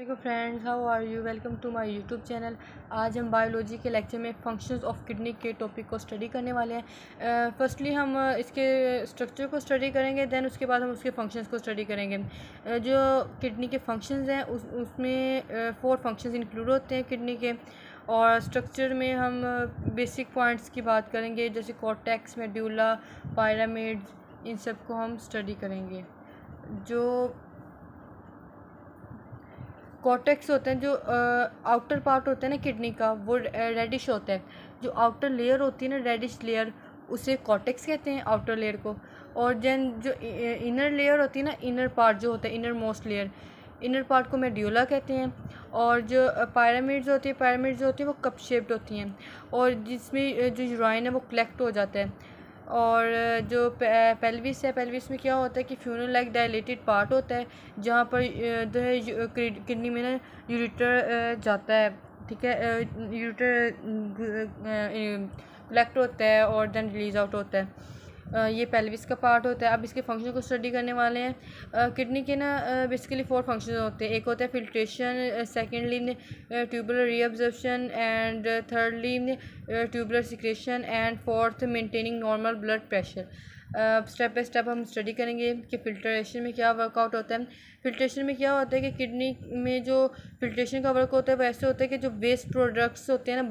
Friends, how are you? Welcome to my YouTube channel. आज हम biology के lecture में फंक्शंस ऑफ किडनी के टॉपिक को स्टडी करने वाले हैं। फर्स्टली हम इसके स्ट्रक्चर को स्टडी करेंगे, देन उसके बाद हम उसके फंक्शंस को स्टडी करेंगे। जो किडनी के फंक्शंस हैं उसमें 4 फंक्शंस इंक्लूड होते हैं किडनी के। और स्ट्रक्चर में हम बेसिक पॉइंट्स की बात करेंगे, जैसे कॉर्टेक्स, मेडुला, पिरामिड्स, इन सब को हम स्टडी करेंगे। जो कॉर्टेक्स होते हैं, जो आउटर पार्ट होता है ना किडनी का, वो रेडिश होता है। जो आउटर लेयर होती है ना, रेडिश लेयर, उसे कॉर्टेक्स कहते हैं, आउटर लेयर को। और देन जो इनर लेयर होती है ना, इनर पार्ट जो होता है, inner most layer, inner part को मेड्यूला कहते हैं। और जो पिरामिड्स होती है वो कप शेप्ड होती हैं, और जिसमें जो यूराइन है वो कलेक्ट हो जाता है। और जो पेल्विस है, पेल्विस में क्या होता है कि फ्यूनल लाइक डायलेटेड पार्ट होता है, जहाँ पर जो है किडनी में ना यूरेटर जाता है, ठीक है, यूरेटर कलेक्ट होता है और देन रिलीज आउट होता है। ये पेल्विस का पार्ट होता है। अब इसके फंक्शन को स्टडी करने वाले हैं। किडनी के ना बेसिकली 4 फंक्शन होते हैं। एक होता है filtration, secondly tubular reabsorption, and thirdly tubular secretion, and fourth maintaining normal blood pressure. Step by step हम स्टडी करेंगे कि फिल्ट्रेशन में क्या वर्कआउट होता है। फिल्ट्रेशन में क्या होता है कि किडनी में जो फिल्ट्रेशन का वर्क होता है वैसे होता है कि जो वेस्ट प्रोडक्ट्स होते हैं ना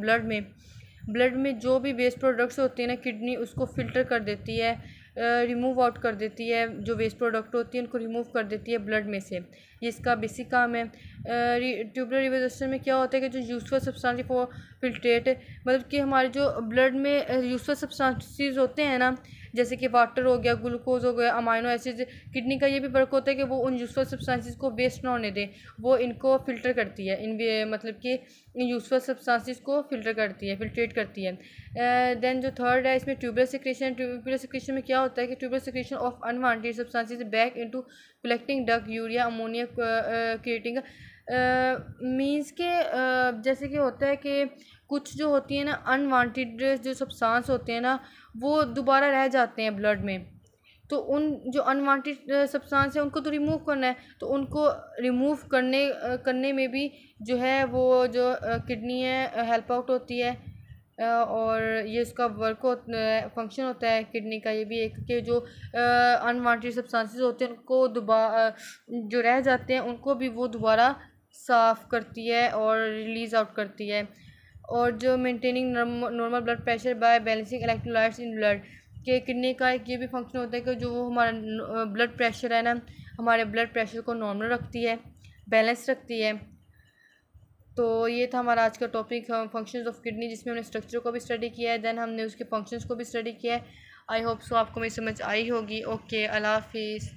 ब्लड में जो भी वेस्ट प्रोडक्ट्स होते हैं ना, किडनी उसको फ़िल्टर कर देती है, रिमूव आउट कर देती है। जो वेस्ट प्रोडक्ट होती है उनको रिमूव कर देती है ब्लड में से। ये इसका बेसिक काम है। ट्यूबुलर रिवर्सन में क्या होता है कि जो यूजफुल सब्सटेंस फॉर फिल्ट्रेट, मतलब कि हमारे जो ब्लड में यूजफुल सब्सटेंसेस होते हैं ना, जैसे कि वाटर हो गया, ग्लूकोज हो गया, अमाइनो एसिड, किडनी का ये भी वर्क होता है कि वो उन यूजफुल सब्सटेंसेस को वेस्ट ना होने दें, वो इनको फ़िल्टर करती है, मतलब कि यूजफुल सब्सटेंसेस को फिल्ट्रेट करती है। देन जो थर्ड है, इसमें ट्यूबुलर सिक्रेशन। ट्यूबुलर सिक्रेशन में क्या होता है कि tubular secretion of unwanted substances back into collecting duck, urea, ammonia creating, means के जैसे कि होता है कि कुछ जो होती है ना अनवांटेड जो सब्सटेंस होते हैं ना, वो दोबारा रह जाते हैं ब्लड में। तो उन जो अनवांटेड सब्सटेंस है उनको तो रिमूव करना है, तो उनको रिमूव करने में भी जो है वो जो किडनी है हेल्प आउट होती है। और ये इसका फंक्शन होता है किडनी का, ये भी एक कि जो अनवांटेड सब्सटेंसेस होते हैं उनको दोबारा जो रह जाते हैं उनको भी वो दोबारा साफ़ करती है और रिलीज़ आउट करती है। और जो maintaining normal blood pressure by balancing electrolytes in blood, के किडनी का एक ये भी फंक्शन होता है कि जो वो हमारा ब्लड प्रेशर है ना, हमारे ब्लड प्रेशर को नॉर्मल रखती है, बैलेंस रखती है। तो ये था हमारा आज का टॉपिक, फंक्शंस ऑफ किडनी, जिसमें हमने स्ट्रक्चर को भी स्टडी किया है, देन हमने उसके फंक्शंस को भी स्टडी किया है। आई होप सो आपको मेरी समझ आई होगी। ओके, अल्लाह हाफिज़।